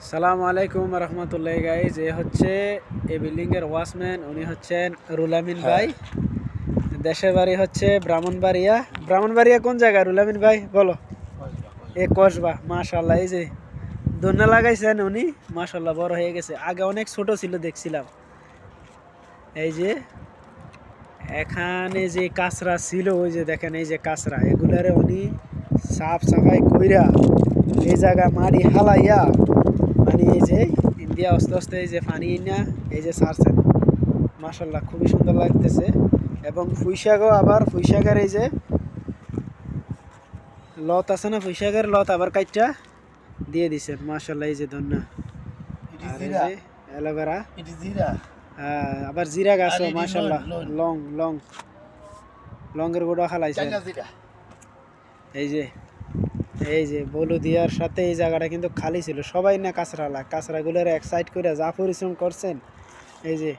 সালামু আলাইকুম রহমতুল্লাহ গাইজ। এ হচ্ছে এই বিল্ডিং এর ওয়াচম্যান, উনি হচ্ছেন রুলামিন ভাই। দেশের বাড়ি হচ্ছে ব্রাহ্মণবাড়িয়া। ব্রাহ্মণবাড়িয়া কোন জায়গা রুলামিন ভাই বলো? এ কসবা। মাশাল্লাহ, এই যে ধন্যা লাগাইছেন উনি, মাশাল্লাহ বড় হয়ে গেছে। আগে অনেক ছোট ছিল দেখছিলাম। এই যে এখানে যে কাঁচরা ছিল, ওই যে দেখেন এই যে কাঁচরা, এগুলারে উনি সাফ সাফাই কইরা এই জায়গা মাটি হালাইয়া পানি, এই যে ইন্ডিয়া আস্তে আস্তে এই যে পানি না এই যে ছাড়ছেন। মাশাল্লাহ খুবই সুন্দর লাগতেছে। এবং পুঁইশাকও, আবার পুঁইশাকের এই যে লত আছে না, পুঁইশাকের লত আবার কাইটটা দিয়ে দিছেন। মাশাল্লাহ, এই যে ধন্যা আর এই যে অ্যালোভেরা, আবার জিরা গাছও মাশাল্লাহ, লং লং লংয়ের গুঁড়া খালাইছেন। এই যে এই যে বলুদিয়ার সাথে এই জায়গাটা কিন্তু খালি ছিল, সবাই না কাঁচরা গুলোর এক সাইড করে যা পরিশ্রম করছেন। এই যে